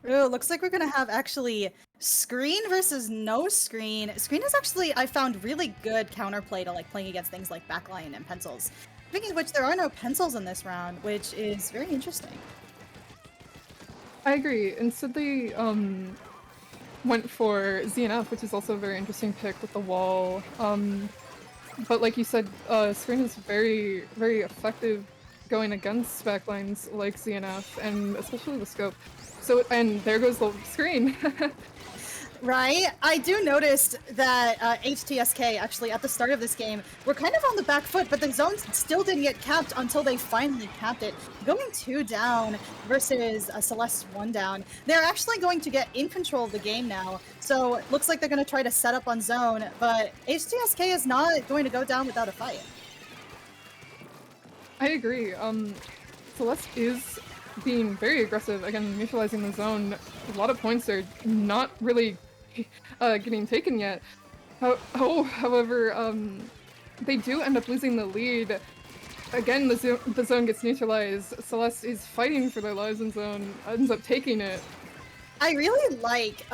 Ooh, looks like we're gonna have actually screen versus no screen. Screen is actually, I found, really good counterplay to like playing against things like backline and pencils. Speaking of which, there are no pencils in this round, which is very interesting. I agree. Instead they went for ZNF, which is also a very interesting pick with the wall. But like you said, screen is very, very effective going against backlines like ZNF, and especially the scope. So, and there goes the screen. Right? I do notice that HTSK actually at the start of this game were kind of on the back foot, but the zones still didn't get capped until they finally capped it. Going 2 down versus Celeste 1 down. They're actually going to get in control of the game now. So it looks like they're going to try to set up on zone, but HTSK is not going to go down without a fight. I agree. Celeste is being very aggressive, again, neutralizing the zone. A lot of points are not really getting taken yet. However, they do end up losing the lead. Again, the zone gets neutralized. Celeste is fighting for their lives in zone, ends up taking it. I really like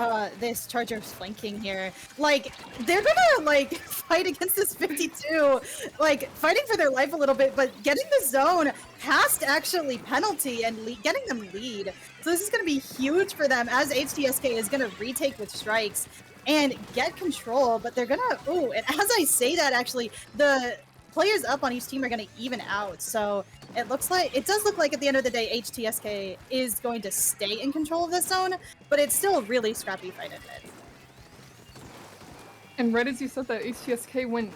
this Chargers flanking here. Like, they're gonna like fight against this 52, like fighting for their life a little bit, but getting the zone past actually penalty and getting them lead. So this is gonna be huge for them as HTSK is gonna retake with strikes and get control, but they're gonna, ooh, and as I say that actually, the players up on each team are gonna even out, so it does look like at the end of the day, HTSK is going to stay in control of this zone, but it's still a really scrappy fight in it. And right as you said that, HTSK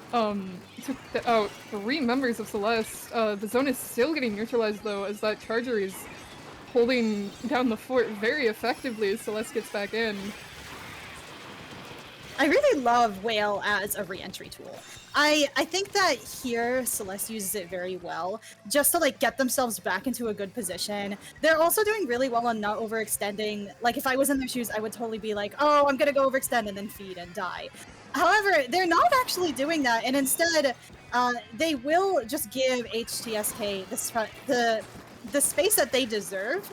took out 3 members of Celeste. The zone is still getting neutralized though, as that Charger is holding down the fort very effectively as Celeste gets back in. I really love Whale as a re-entry tool. I think that here Celeste uses it very well, just to like get themselves back into a good position. They're also doing really well on not overextending. Like if I was in their shoes, I would totally be like, oh, I'm gonna go overextend and then feed and die. However, they're not actually doing that, and instead, they will just give HTSK the space that they deserve,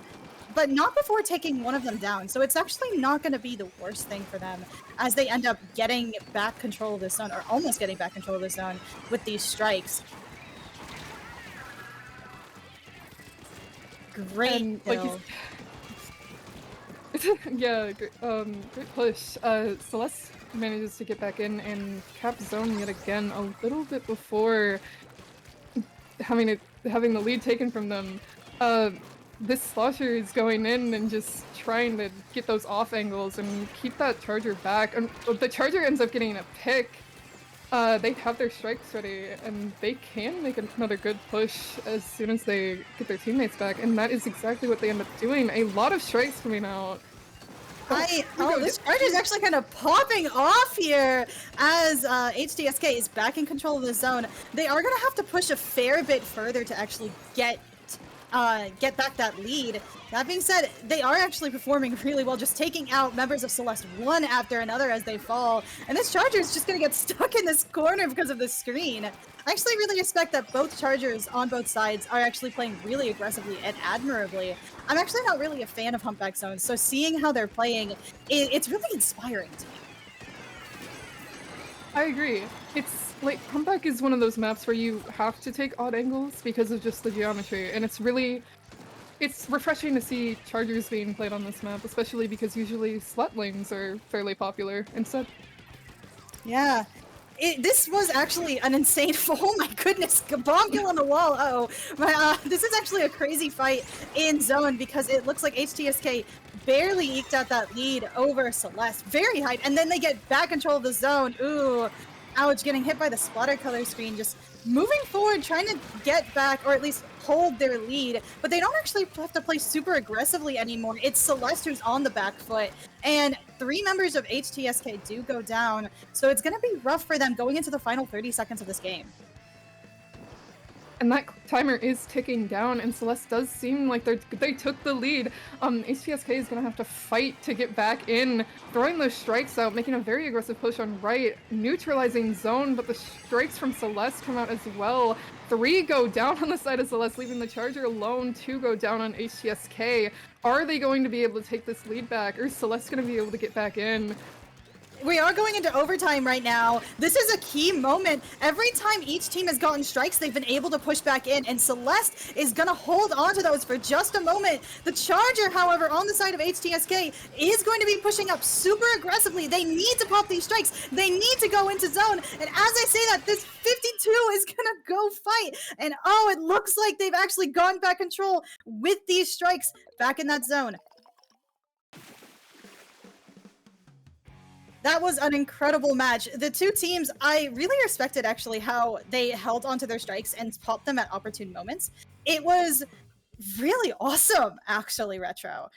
but not before taking one of them down. So it's actually not going to be the worst thing for them as they end up getting back control of the zone, or almost getting back control of the zone with these strikes. Great kill. Yeah, great push. Celeste manages to get back in and cap zone yet again a little bit before having the lead taken from them. This Slosher is going in and just trying to get those off angles and keep that Charger back. And the Charger ends up getting a pick. They have their strikes ready, and they can make another good push as soon as they get their teammates back, and that is exactly what they end up doing. A lot of strikes coming out. This Charger is actually kind of popping off here as HTSK is back in control of the zone. They are going to have to push a fair bit further to actually get back that lead. That being said, they are actually performing really well, just taking out members of Celeste one after another as they fall. And this Charger is just going to get stuck in this corner because of the screen. I actually really respect that both Chargers on both sides are actually playing really aggressively and admirably. I'm actually not really a fan of humpback zones, so seeing how they're playing, it's really inspiring to me. I agree. It's like humpback is one of those maps where you have to take odd angles because of just the geometry, and it's refreshing to see Chargers being played on this map, especially because usually slut lanes are fairly popular instead. Yeah. This was actually an insane, oh my goodness, bomb kill on the wall, uh-oh. But this is actually a crazy fight in zone because it looks like HTSK barely eked out that lead over Celeste, very high, and then they get back control of the zone. Ooh, ouch, getting hit by the splatter color screen, just moving forward, trying to get back, or at least hold their lead, but they don't actually have to play super aggressively anymore. It's Celeste who's on the back foot, and 3 members of HTSK do go down, so it's going to be rough for them going into the final 30 seconds of this game. And that timer is ticking down, and Celeste does seem like they took the lead. HTSK is gonna have to fight to get back in, throwing those strikes out, making a very aggressive push on right, neutralizing zone, but the strikes from Celeste come out as well. 3 go down on the side of Celeste, leaving the Charger alone. 2 go down on HTSK. Are they going to be able to take this lead back, or is Celeste gonna be able to get back in? We are going into overtime right now. This is a key moment. Every time each team has gotten strikes, they've been able to push back in, and Celeste is gonna hold on to those for just a moment. The Charger, however, on the side of HTSK, is going to be pushing up super aggressively. They need to pop these strikes. They need to go into zone. And as I say that, this 52 is gonna go fight. And oh, it looks like they've actually gotten back control with these strikes back in that zone. That was an incredible match. The two teams, I really respected actually how they held onto their strikes and popped them at opportune moments. It was really awesome, actually, Retro.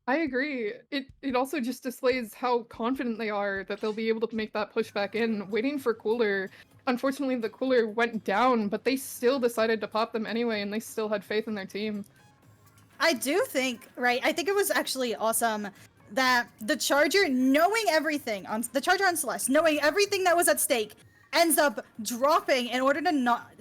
I agree. It also just displays how confident they are that they'll be able to make that push back in, waiting for Cooler. Unfortunately, the Cooler went down, but they still decided to pop them anyway, and they still had faith in their team. I do think, right, I think it was actually awesome that the Charger, knowing everything on the Charger on Celeste, knowing everything that was at stake, ends up dropping in order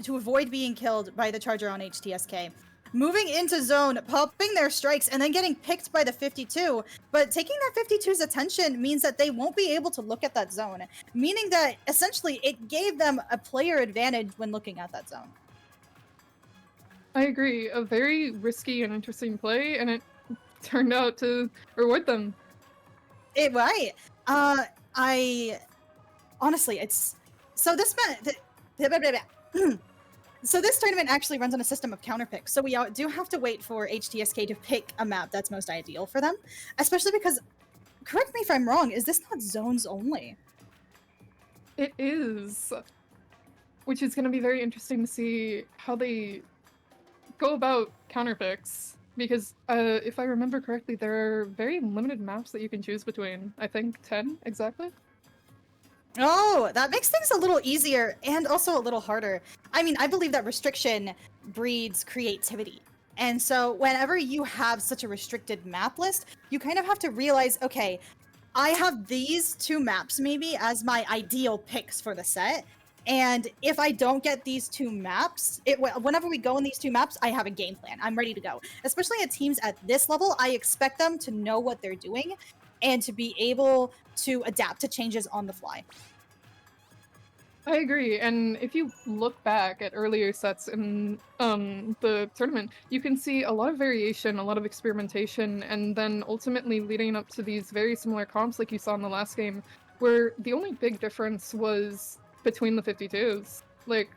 to avoid being killed by the Charger on HTSK. Moving into zone, popping their strikes, and then getting picked by the 52. But taking that 52's attention means that they won't be able to look at that zone, meaning that essentially it gave them a player advantage when looking at that zone. I agree. A very risky and interesting play, and it turned out to reward them. Right. I honestly, it's so this so this tournament actually runs on a system of counter picks. So we do have to wait for HTSK to pick a map that's most ideal for them, especially because, correct me if I'm wrong, is this not zones only? It is, which is going to be very interesting to see how they go about counter picks. Because if I remember correctly, there are very limited maps that you can choose between. I think 10 exactly. Oh, that makes things a little easier and also a little harder. I mean, I believe that restriction breeds creativity. And so whenever you have such a restricted map list, you kind of have to realize, okay, I have these 2 maps maybe as my ideal picks for the set. And if I don't get these 2 maps, whenever we go in these 2 maps, I have a game plan. I'm ready to go. Especially at teams at this level, I expect them to know what they're doing and to be able to adapt to changes on the fly. I agree, and if you look back at earlier sets in the tournament, you can see a lot of variation, a lot of experimentation, and then ultimately leading up to these very similar comps like you saw in the last game, where the only big difference was between the 52s. Like,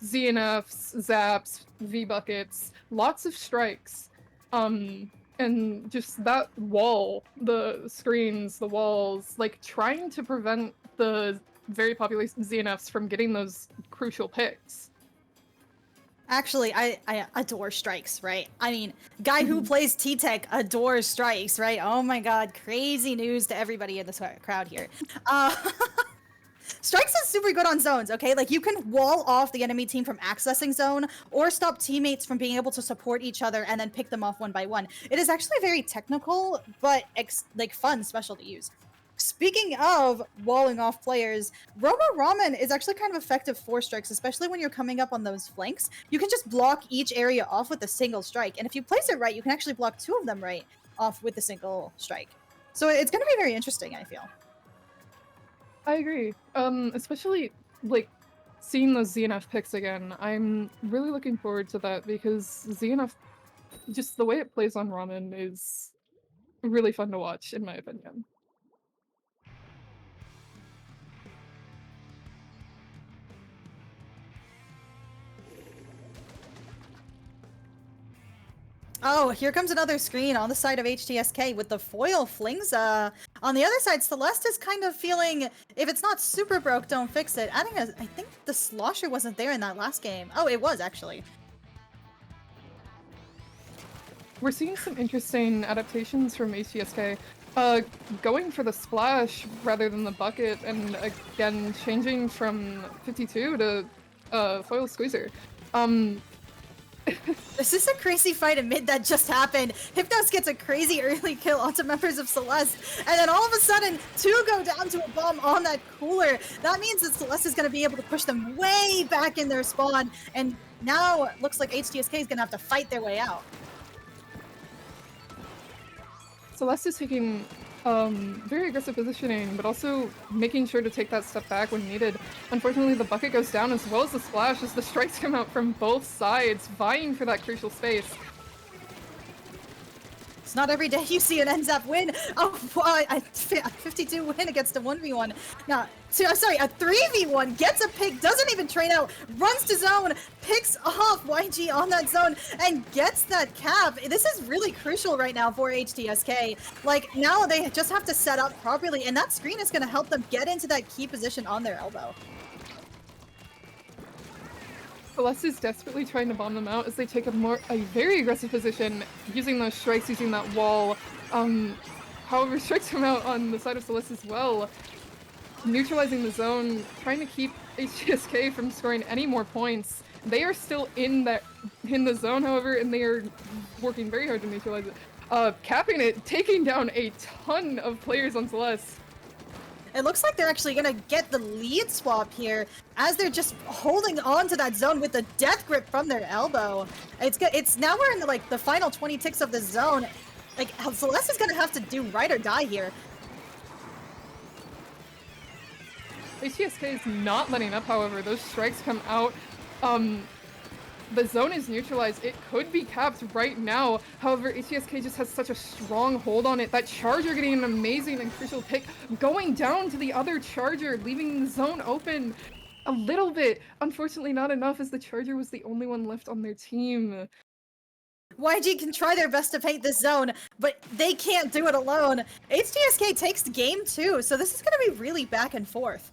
ZNFs, Zaps, V-Buckets, lots of strikes. And just that wall, the screens, the walls, like, trying to prevent the very popular ZNFs from getting those crucial picks. Actually, I adore strikes, right? I mean, guy who plays T-Tech adores strikes, right? Oh my god, crazy news to everybody in this crowd here. Strikes is super good on zones, okay? Like, you can wall off the enemy team from accessing zone, or stop teammates from being able to support each other and then pick them off one by one. It is actually very technical, but like fun special to use. Speaking of walling off players, Robo Ramen is actually kind of effective for strikes, especially when you're coming up on those flanks. You can just block each area off with a single strike, and if you place it right, you can actually block 2 of them right off with a single strike. So it's going to be very interesting, I feel. I agree. Especially, like, seeing those ZNF picks again. I'm really looking forward to that because ZNF, just the way it plays on Ramen is really fun to watch, in my opinion. Oh, here comes another screen on the side of HTSK with the foil flings. On the other side, Celeste is kind of feeling, if it's not super broke, don't fix it. I think the slosher wasn't there in that last game. Oh, it was actually. We're seeing some interesting adaptations from HTSK. Going for the splash rather than the bucket, and again changing from 52 to foil squeezer. This is a crazy fight in mid that just happened. Hypnos gets a crazy early kill onto members of Celeste, and then all of a sudden, 2 go down to a bomb on that cooler. That means that Celeste is going to be able to push them way back in their spawn, and now it looks like HTSK is going to have to fight their way out. Celeste is taking very aggressive positioning, but also making sure to take that step back when needed. Unfortunately, the bucket goes down as well as the splash as the strikes come out from both sides, vying for that crucial space. It's not every day you see an NZAP win. Oh, a 52 win against a 1v1. Now, sorry, a 3v1 gets a pick, doesn't even trade out, runs to zone, picks off YG on that zone, and gets that cap. This is really crucial right now for HTSK. Like, now they just have to set up properly, and that screen is going to help them get into that key position on their elbow. Celeste is desperately trying to bomb them out as they take a very aggressive position, using those strikes, using that wall. However, strikes come out on the side of Celeste as well, neutralizing the zone, trying to keep HTSK from scoring any more points. They are still in the zone, however, and they are working very hard to neutralize it. Capping it, taking down a ton of players on Celeste. It looks like they're actually gonna get the lead swap here as they're just holding on to that zone with the death grip from their elbow. It's now we're in the final 20 ticks of the zone. Like, Celeste is gonna have to do right or die here. HTSK is not letting up, however. Those strikes come out. The zone is neutralized. It could be capped right now. However, HTSK just has such a strong hold on it. That charger getting an amazing and crucial pick, going down to the other charger, leaving the zone open a little bit. Unfortunately, not enough, as the charger was the only one left on their team. YG can try their best to paint this zone, but they can't do it alone. HTSK takes game 2, so this is going to be really back and forth.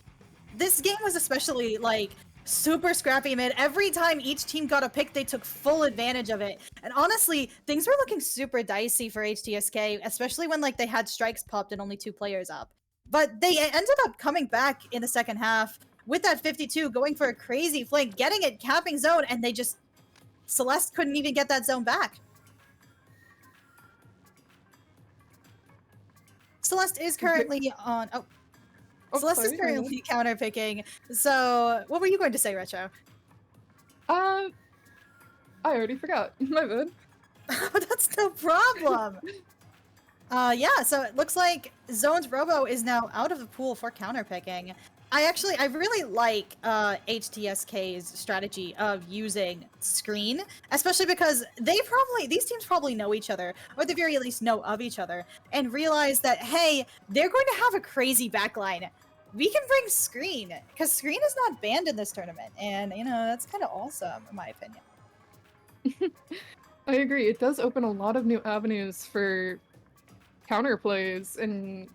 This game was especially, super scrappy mid. Every time each team got a pick, they took full advantage of it. And honestly, things were looking super dicey for HTSK, especially when they had strikes popped and only 2 players up. But they ended up coming back in the second half with that 52, going for a crazy flank, getting it, capping zone, and Celeste couldn't even get that zone back. Celeste is currently on... Celeste is currently counterpicking. So, what were you going to say, Retro? I already forgot. My bad. That's no problem. Yeah, so it looks like Zone's Robo is now out of the pool for counterpicking. I really like HTSK's strategy of using screen, especially because these teams probably know each other, or at the very least know of each other, and realize that, hey, they're going to have a crazy backline. We can bring screen, because screen is not banned in this tournament, and, that's kind of awesome, in my opinion. I agree. It does open a lot of new avenues for counterplays and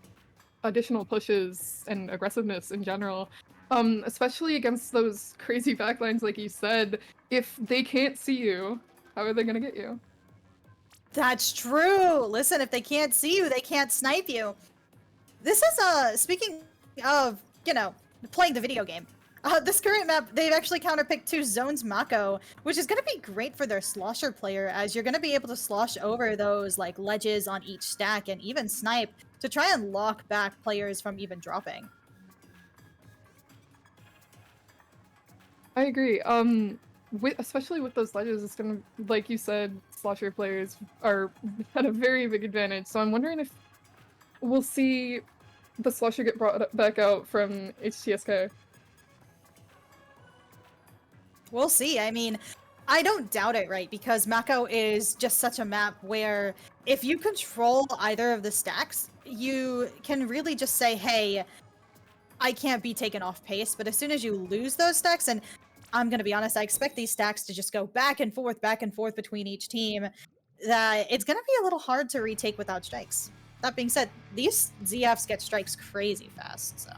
additional pushes and aggressiveness in general, especially against those crazy backlines like you said. If they can't see you, how are they gonna get you? That's true! Listen, if they can't see you, they can't snipe you. This is, speaking of, playing the video game. This current map, they've actually counterpicked 2 zones Mako, which is going to be great for their slosher player, as you're going to be able to slosh over those, ledges on each stack and even snipe to try and lock back players from even dropping. I agree. Especially with those ledges, it's gonna, like you said, slosher players are at a very big advantage, so I'm wondering if we'll see the slosher get brought back out from HTSK. We'll see. I mean, I don't doubt it, right? Because Mako is just such a map where if you control either of the stacks, you can really just say, hey, I can't be taken off pace. But as soon as you lose those stacks, and I'm going to be honest, I expect these stacks to just go back and forth between each team, that it's going to be a little hard to retake without strikes. That being said, these ZFs get strikes crazy fast, so...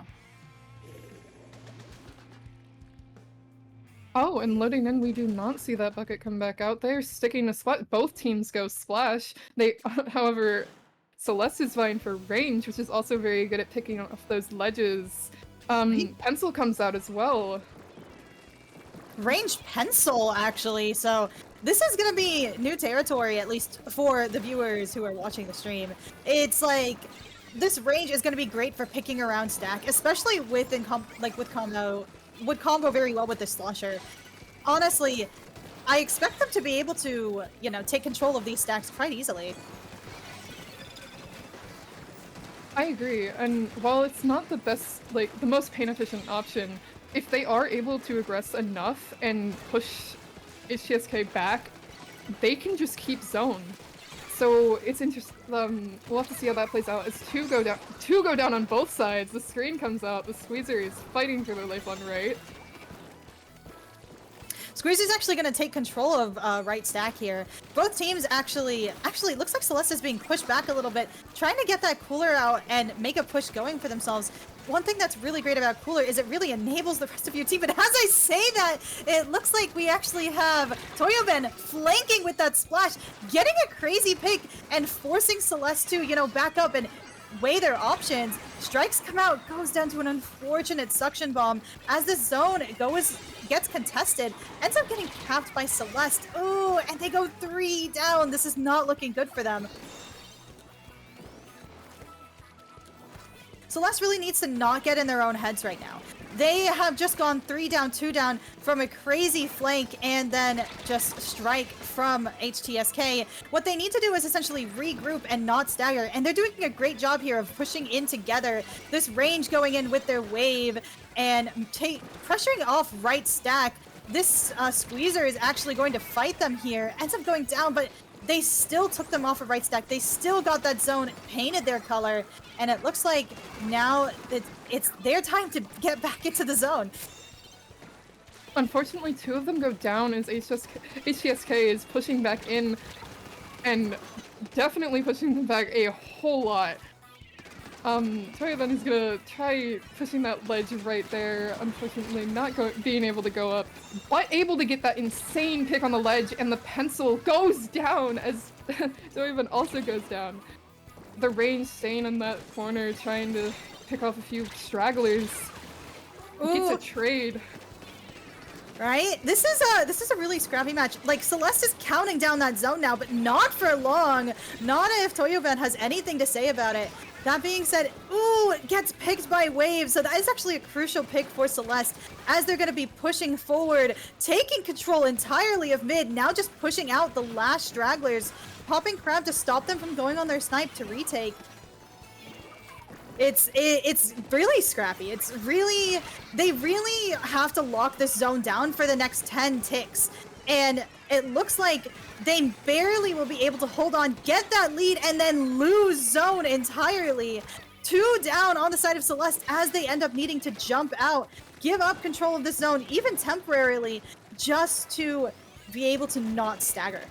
Oh, and loading in, we do not see that bucket come back out. They're sticking to spot. Both teams go splash. However, Celeste is vying for range, which is also very good at picking off those ledges. Pencil comes out as well. ranged pencil, actually. So this is gonna be new territory, at least for the viewers who are watching the stream. It's like this range is gonna be great for picking around stack, especially with would combo very well with this slosher. Honestly, I expect them to be able to, you know, take control of these stacks quite easily. I agree, and while it's not the best, like, the most pain-efficient option, if they are able to aggress enough and push HTSK back, they can just keep zone. So it's interesting. We'll have to see how that plays out. As two go down on both sides. The screen comes out. The Squeezer is fighting for their life on right. Squeezy's actually going to take control of right stack here. Both teams actually, it looks like Celeste is being pushed back a little bit, trying to get that cooler out and make a push going for themselves. One thing that's really great about cooler is it really enables the rest of your team, but as I say that, it looks like we actually have Toyoben flanking with that splash, getting a crazy pick and forcing Celeste to, you know, back up and weigh their options. Strikes come out, goes down to an unfortunate suction bomb as the zone gets contested, ends up getting capped by Celeste. Ooh, and they go 3 down. This is not looking good for them. Celeste really needs to not get in their own heads right now. They have just gone 3 down, 2 down from a crazy flank and then just strike from HTSK. What they need to do is essentially regroup and not stagger, and they're doing a great job here of pushing in together. This range going in with their wave and pressuring off right stack. This Squeezer is actually going to fight them here. Ends up going down, but they still took them off of right stack. They still got that zone, painted their color, and it looks like now it's their time to get back into the zone. Unfortunately, 2 of them go down as HTSK is pushing back in and definitely pushing them back a whole lot. Toyoben is gonna try pushing that ledge right there. Unfortunately, not being able to go up, but able to get that insane pick on the ledge, and the pencil goes down as Toyoben also goes down. The range staying in that corner, trying to pick off a few stragglers. Gets a trade. Right? This is a really scrappy match. Like, Celeste is counting down that zone now, but not for long. Not if Toyoben has anything to say about it. That being said, ooh, it gets picked by Wave, so that is actually a crucial pick for Celeste as they're going to be pushing forward, taking control entirely of mid, now just pushing out the last stragglers, popping crab to stop them from going on their snipe to retake. It's really scrappy. They really have to lock this zone down for the next 10 ticks. And it looks like they barely will be able to hold on, get that lead, and then lose zone entirely. 2 down on the side of Celeste as they end up needing to jump out, give up control of this zone, even temporarily, just to be able to not stagger.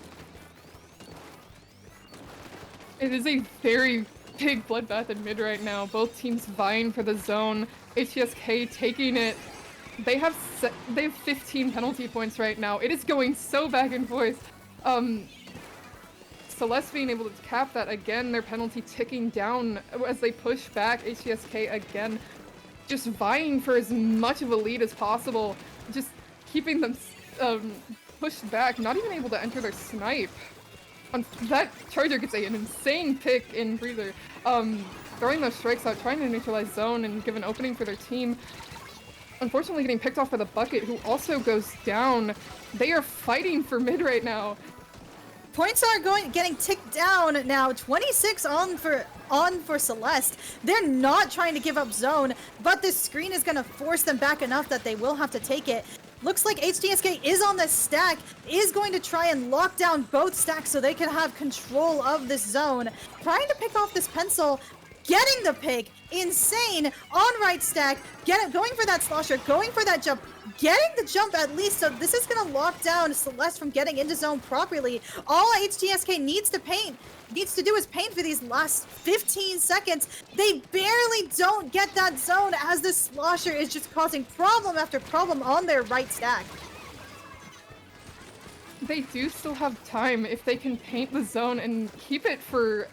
It is a very big bloodbath in mid right now. Both teams vying for the zone. HTSK taking it. They have 15 penalty points right now. It is going so back and forth. Celeste being able to cap that again. Their penalty ticking down as they push back. HTSK again, just vying for as much of a lead as possible. Just keeping them pushed back. Not even able to enter their snipe. That Charger gets an insane pick in Breather. Throwing those strikes out, trying to neutralize zone and give an opening for their team. Unfortunately getting picked off by the Bucket, who also goes down. They are fighting for mid right now. Points are getting ticked down now. 26 on for Celeste. They're not trying to give up zone, but this screen is going to force them back enough that they will have to take it. Looks like HTSK is on this stack, is going to try and lock down both stacks so they can have control of this zone. Trying to pick off this pencil, getting the pick, insane, on right stack, going for that slosher, going for that jump, getting the jump at least, so this is going to lock down Celeste from getting into zone properly. All HTSK needs to do is paint for these last 15 seconds. They barely don't get that zone as this slosher is just causing problem after problem on their right stack. they do still have time if they can paint the zone and keep it for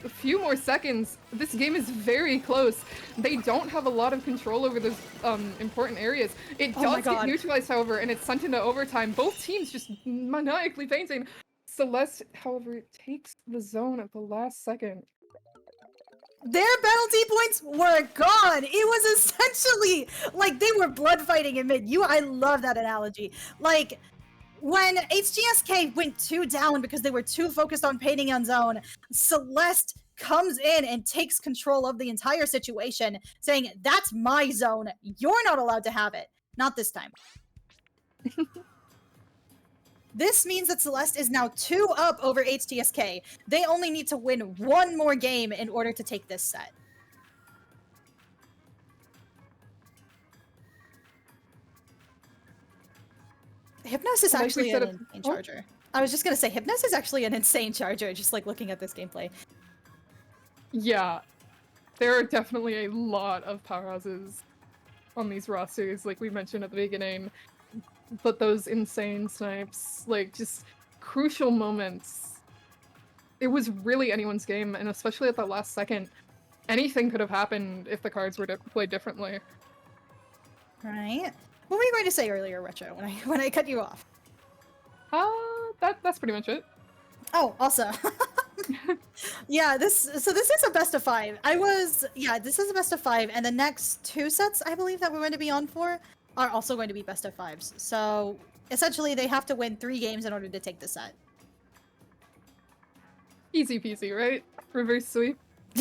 a few more seconds. This game is very close. They don't have a lot of control over those important areas. It Oh my does get god. neutralized, however, and it's sent into overtime. Both teams just maniacally painting. Celeste, however, takes the zone at the last second. Their penalty points were gone. It was essentially like they were blood fighting in mid. I love that analogy. Like when HTSK went 2 down because they were too focused on painting on zone, Celeste comes in and takes control of the entire situation, saying, "That's my zone. You're not allowed to have it. Not this time." This means that Celeste is now 2 up over HTSK. They only need to win 1 more game in order to take this set. Hypnos is actually an insane charger. I was just gonna say, Hypnos is actually an insane charger, just like looking at this gameplay. Yeah, there are definitely a lot of powerhouses on these rosters, like we mentioned at the beginning. But those insane snipes, like, just crucial moments. It was really anyone's game, and especially at that last second, anything could have happened if the cards were played differently. Right. What were you going to say earlier, Retro, when I cut you off? That's pretty much it. Oh, also. Yeah, this is a best of 5. This is a best of 5, and the next 2 sets I believe that we're going to be on for are also going to be best of 5s. So essentially they have to win 3 games in order to take the set. Easy peasy, right? Reverse sweep.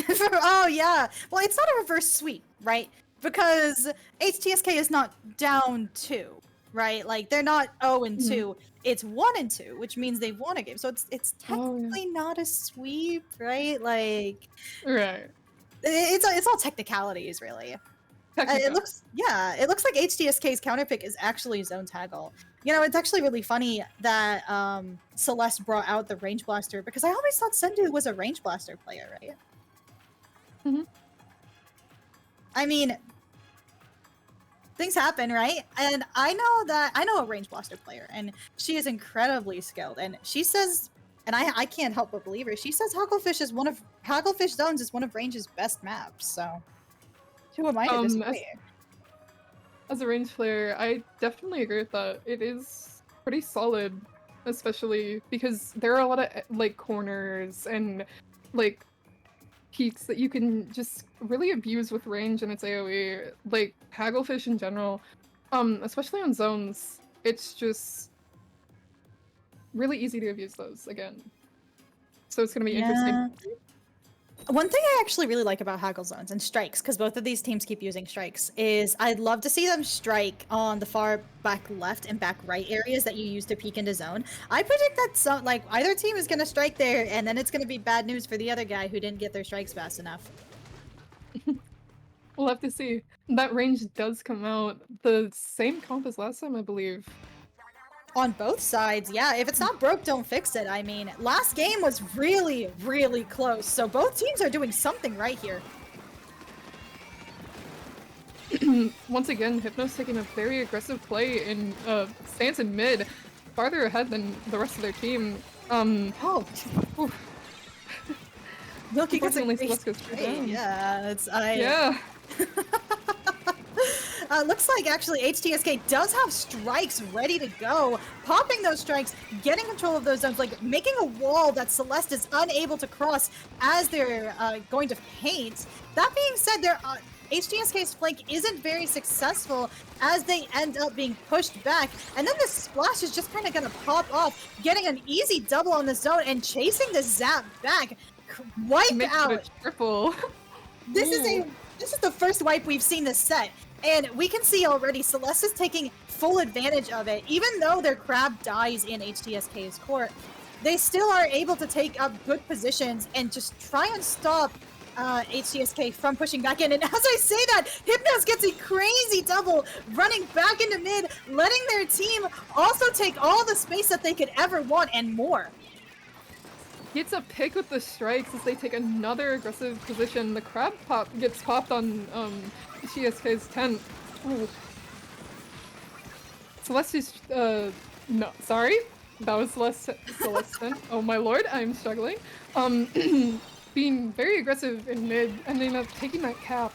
Oh yeah. Well, it's not a reverse sweep, right? Because HTSK is not down 2, right? Like they're not 0 and 2. It's 1 and 2, which means they've won a game. So it's technically not a sweep, right? Like right. It's all technicalities, really. It looks like HTSK's counterpick is actually Zone Taggle. You know, it's actually really funny that Celeste brought out the Range Blaster, because I always thought Sendu was a Range Blaster player, right? I mean, things happen, right? And I know a Range Blaster player, and she is incredibly skilled, and she says, and I can't help but believe her, she says Hagglefish Zones is one of Range's best maps, so who am I to disagree? As a range player, I definitely agree with that. It is pretty solid, especially because there are a lot of like corners and like peaks that you can just really abuse with range and its AoE. Like Hagglefish in general, especially on zones, it's just really easy to abuse those again. So it's gonna be interesting. One thing I actually really like about Haggle Zones and strikes, because both of these teams keep using strikes, is I'd love to see them strike on the far back left and back right areas that you use to peek into zone. I predict that either team is going to strike there, and then it's going to be bad news for the other guy who didn't get their strikes fast enough. We'll have to see. That range does come out the same comp as last time, I believe. On both sides, yeah. If it's not broke, don't fix it. I mean, last game was really, really close, so both teams are doing something right here. Once again, Hypnos taking a very aggressive play in stance in mid, farther ahead than the rest of their team. Milky gets Yeah. Looks like actually HTSK does have strikes ready to go. Popping those strikes, getting control of those zones, like making a wall that Celeste is unable to cross as they're going to paint. That being said, HTSK's flank isn't very successful as they end up being pushed back. And then the splash is just kind of going to pop off, getting an easy double on the zone and chasing the zap back. Wipe out. Triple. This is the first wipe we've seen this set. And we can see already Celeste is taking full advantage of it. Even though their crab dies in HTSK's court, they still are able to take up good positions and just try and stop HTSK from pushing back in. And as I say that, Hypnos gets a crazy double, running back into mid, letting their team also take all the space that they could ever want and more. Gets a pick with the strikes as they take another aggressive position. The crab pop gets popped on HTSK's tent. Ooh. Celeste's no, sorry? That was Celeste. Oh my lord, I'm struggling. Being very aggressive in mid, ending up taking that cap.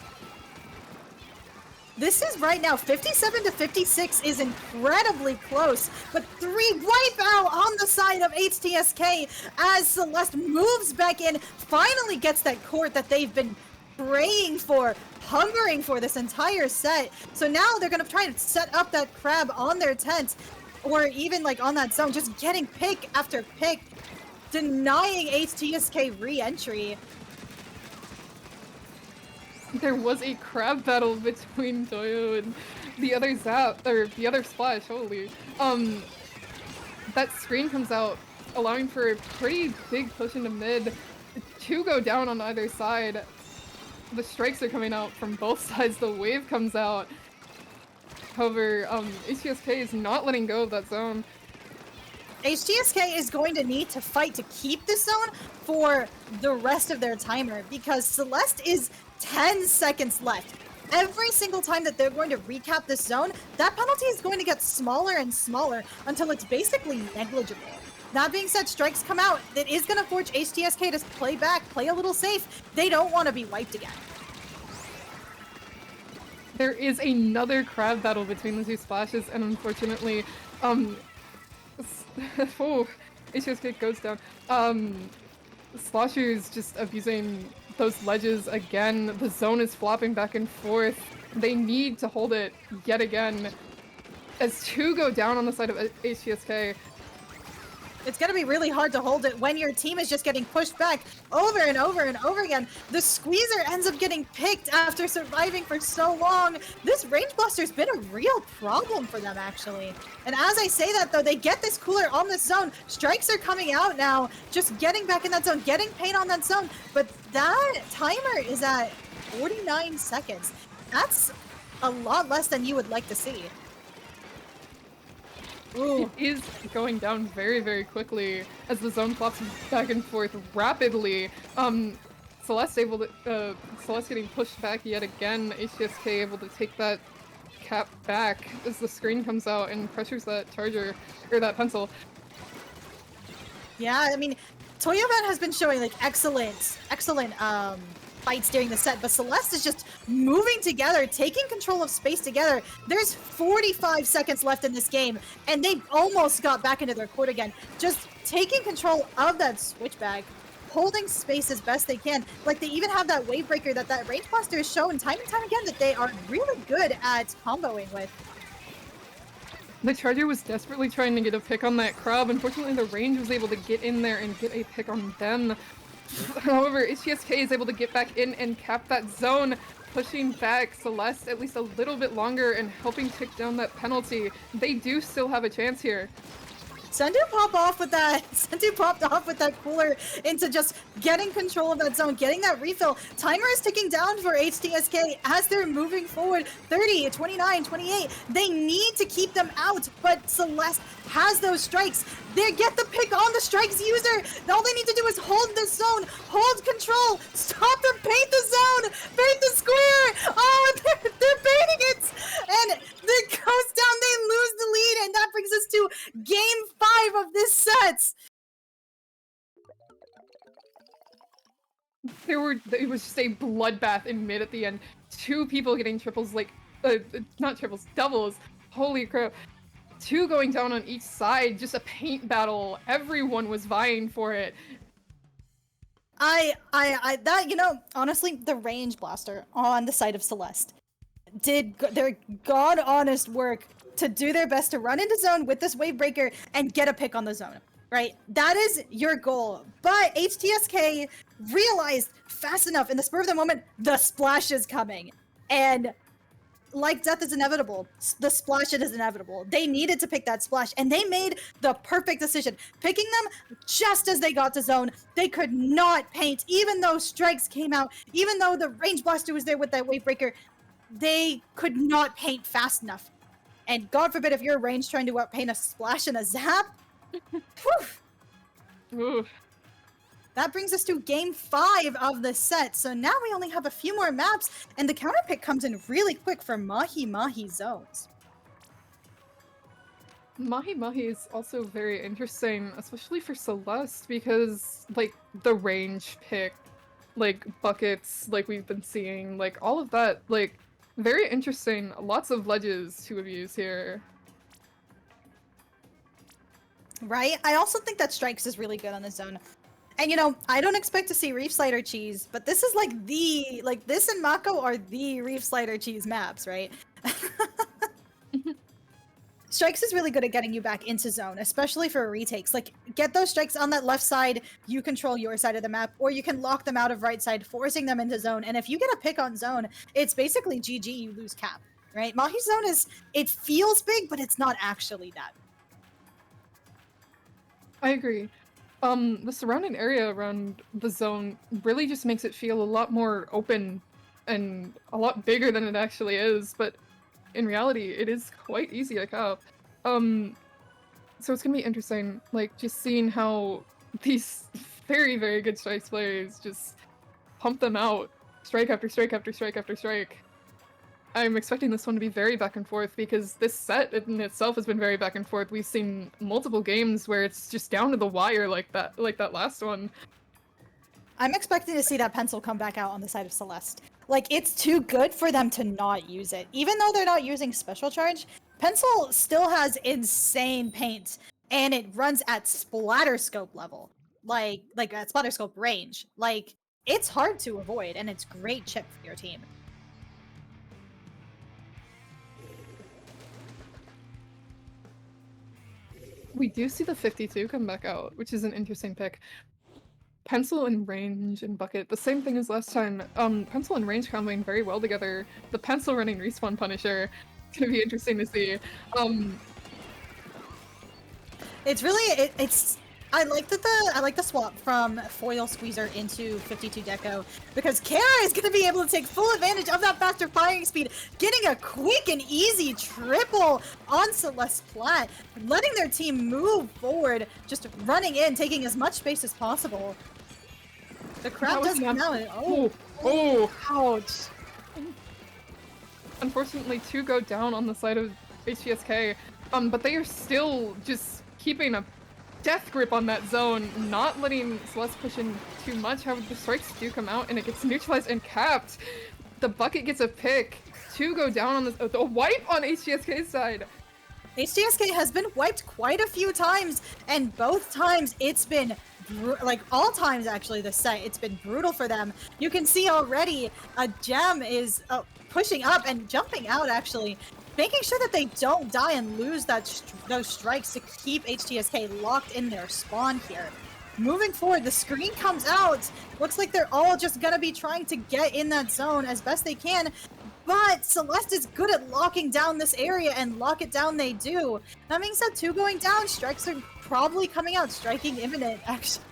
This is right now 57 to 56 is incredibly close, but 3 wipe out on the side of HTSK as Celeste moves back in, finally gets that court that they've been praying for, hungering for this entire set. So now they're gonna try to set up that crab on their tent, or even like on that zone, just getting pick after pick, denying HTSK re-entry. There was a crab battle between Doyo and the other Zap, or the other Splash, holy. That screen comes out, allowing for a pretty big push into mid. 2 go down on either side. The strikes are coming out from both sides, the wave comes out. However, HTSK is not letting go of that zone. HTSK is going to need to fight to keep this zone for the rest of their timer because Celeste is 10 seconds left. Every single time that they're going to recap this zone, that penalty is going to get smaller and smaller until it's basically negligible. That being said, strikes come out. It is going to force HTSK to play back, play a little safe. They don't want to be wiped again. There is another crab battle between the two splashes, and unfortunately, HTSK goes down. Slosher's just abusing those ledges again. The zone is flopping back and forth. They need to hold it yet again. As 2 go down on the side of HTSK. It's going to be really hard to hold it when your team is just getting pushed back over and over and over again. The squeezer ends up getting picked after surviving for so long. This range blaster's been a real problem for them, actually. And as I say that, though, they get this cooler on this zone. Strikes are coming out now, just getting back in that zone, getting paint on that zone. But that timer is at 49 seconds. That's a lot less than you would like to see. Ooh. It is going down very, very quickly as the zone flops back and forth rapidly. Celeste getting pushed back yet again. HTSK able to take that cap back as the screen comes out and pressures that charger, or that pencil. Yeah, I mean, Toyovan has been showing like excellent fights during the set, but Celeste is just moving together, taking control of space together. There's 45 seconds left in this game, and they almost got back into their court again. Just taking control of that switchback, holding space as best they can. Like, they even have that wave breaker that Range Blaster has shown time and time again that they are really good at comboing with. The Charger was desperately trying to get a pick on that crab. Unfortunately, the range was able to get in there and get a pick on them. However, HTSK is able to get back in and cap that zone, pushing back Celeste at least a little bit longer and helping tick down that penalty. They do still have a chance here. Sendu popped off with that cooler into just getting control of that zone, getting that refill. Timer is ticking down for HTSK as they're moving forward. 30, 29, 28. They need to keep them out, but Celeste has those strikes. They get the pick on the strikes user. All they need to do is hold the zone, hold control, stop them, paint the zone, paint the square. Oh, they're painting it. And it goes down, they lose the lead, and that brings us to game 5 of this set. It was just a bloodbath in mid at the end. 2 people getting triples, like, not triples, doubles. Holy crap. 2 going down on each side, just a paint battle. Everyone was vying for it. That, you know, honestly, the range blaster on the side of Celeste did their god honest work to do their best to run into zone with this wave breaker and get a pick on the zone, right? That is your goal. But HTSK realized fast enough in the spur of the moment, the splash is coming. And like death is inevitable, the splash is inevitable. They needed to pick that splash, and they made the perfect decision. Picking them just as they got to zone. They could not paint, even though strikes came out, even though the range blaster was there with that wave breaker. They could not paint fast enough. And God forbid if you're range trying to outpaint a splash and a zap. Ooh. That brings us to game 5 of the set. So now we only have a few more maps, and the counter pick comes in really quick for Mahi Mahi zones. Mahi Mahi is also very interesting, especially for Celeste, because, like, the range pick, like, buckets, like we've been seeing, like, all of that, like, very interesting. Lots of ledges to abuse here. Right? I also think that Strikes is really good on this zone. And you know, I don't expect to see Reef Slider Cheese, but this is like this and Mako are the Reef Slider Cheese maps, right? Strikes is really good at getting you back into zone, especially for retakes. Like, get those strikes on that left side, you control your side of the map, or you can lock them out of right side, forcing them into zone. And if you get a pick on zone, it's basically GG, you lose cap, right? Mahi's zone is, it feels big, but it's not actually that. I agree. The surrounding area around the zone really just makes it feel a lot more open and a lot bigger than it actually is, but in reality, it is quite easy to cap. So it's gonna be interesting, like, just seeing how these very, very good strikes players just pump them out, strike after strike after strike after strike. I'm expecting this one to be very back and forth because this set in itself has been very back and forth. We've seen multiple games where it's just down to the wire like that last one. I'm expecting to see that pencil come back out on the side of Celeste. Like, it's too good for them to not use it. Even though they're not using special charge, pencil still has insane paint, and it runs at splatter scope level. Like at splatter scope range. Like, it's hard to avoid, and it's great chip for your team. We do see the 52 come back out, which is an interesting pick. Pencil and range and bucket, the same thing as last time. Pencil and range comboing very well together. The pencil running respawn punisher, it's gonna be interesting to see. It's really it's I like the swap from foil squeezer into 52 deco because Chara is going to be able to take full advantage of that faster firing speed, getting a quick and easy triple on Celeste Plat, letting their team move forward, just running in, taking as much space as possible. The crowd does come out and ouch. Unfortunately, 2 go down on the side of HTSK, but they are still just keeping a death grip on that zone, not letting Celeste push in too much. However, the strikes do come out and it gets neutralized and capped. The bucket gets a pick. 2 go down on the wipe on HTSK's side. HTSK has been wiped quite a few times, and both times it's been like all times actually this set, it's been brutal for them. You can see already a gem is pushing up and jumping out actually, making sure that they don't die and lose those strikes to keep HTSK locked in their spawn here. Moving forward, the screen comes out. Looks like they're all just gonna be trying to get in that zone as best they can. But Celeste is good at locking down this area, and lock it down they do. That being said, 2 going down, strikes are probably coming out, striking imminent, actually.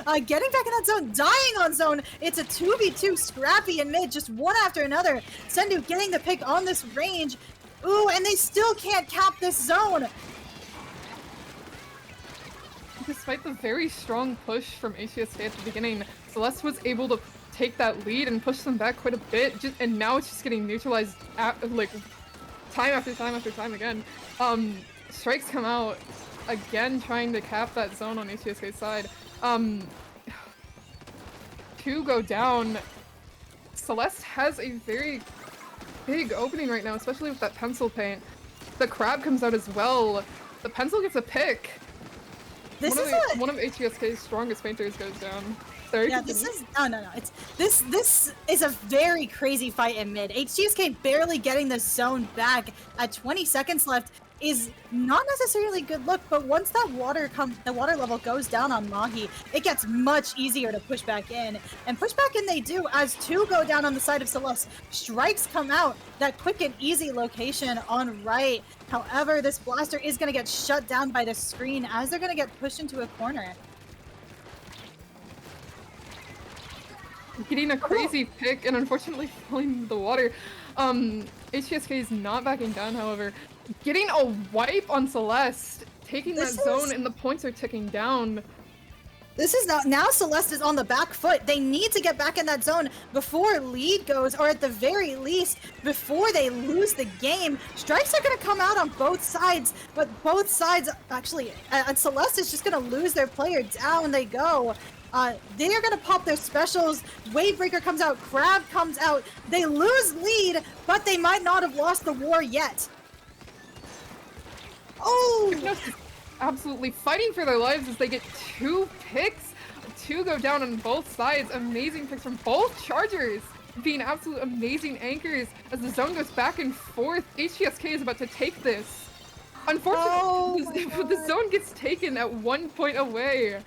Getting back in that zone, dying on zone. It's a 2v2 scrappy in mid, just one after another. Sendu getting the pick on this range. Ooh, and they still can't cap this zone. Despite the very strong push from HTSK at the beginning, Celeste was able to take that lead and push them back quite a bit, and now it's just getting neutralized like time after time after time again. Strikes come out again, trying to cap that zone on HTSK's side. 2 go down. Celeste has a very big opening right now, especially with that pencil paint. The crab comes out as well. The pencil gets a pick. One of HTSK's strongest painters goes down. Sorry, yeah, this is no. This is a very crazy fight in mid. HTSK barely getting the zone back at 20 seconds left is not necessarily good look, but once that the water level goes down on Mahi, it gets much easier to push back in. And push back in they do as 2 go down on the side of Celeste. Strikes come out, that quick and easy location on right. However, this blaster is going to get shut down by the screen as they're going to get pushed into a corner. Getting a crazy pick and unfortunately falling into the water. HTSK is not backing down, however. Getting a wipe on Celeste, taking that zone, and the points are ticking down. This is now Celeste is on the back foot. They need to get back in that zone before lead goes, or at the very least, before they lose the game. Strikes are going to come out on both sides, but both sides, actually, and Celeste is just going to lose their player. Down they go. They are going to pop their specials. Wavebreaker comes out, Crab comes out. They lose lead, but they might not have lost the war yet. Oh! Absolutely fighting for their lives as they get 2 picks. 2 go down on both sides. Amazing picks from both chargers, being absolute amazing anchors as the zone goes back and forth. HTSK is about to take this. Unfortunately, the zone gets taken at 1 point away.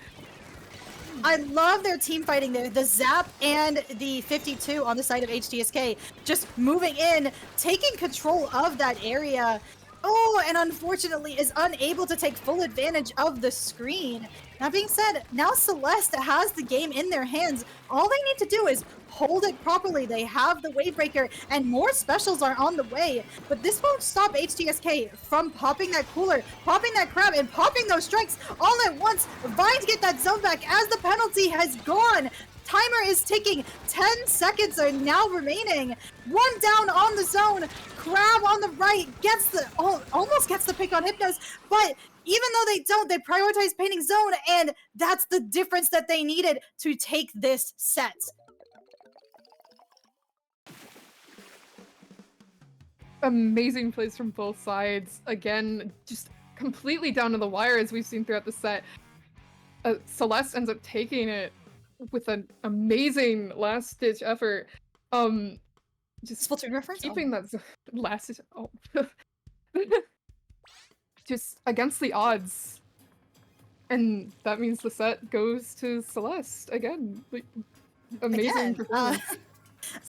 I love their team fighting there. The Zap and the 52 on the side of HTSK just moving in, taking control of that area. Oh, and unfortunately is unable to take full advantage of the screen. That being said, now Celeste has the game in their hands. All they need to do is hold it properly. They have the Wavebreaker and more specials are on the way. But this won't stop HTSK from popping that cooler, popping that crab, and popping those strikes all at once. Vines get that zone back as the penalty has gone. Timer is ticking. 10 seconds are now remaining. 1 down on the zone. Crab on the right gets the almost gets the pick on Hypnos, but even though they don't, they prioritize painting zone, and that's the difference that they needed to take this set. Amazing plays from both sides. Again, just completely down to the wire as we've seen throughout the set. Celeste ends up taking it with an amazing last-ditch effort. Just Splatoon reference? keeping that last-ditch... Oh. Just against the odds. And that means the set goes to Celeste again. Like, amazing performance.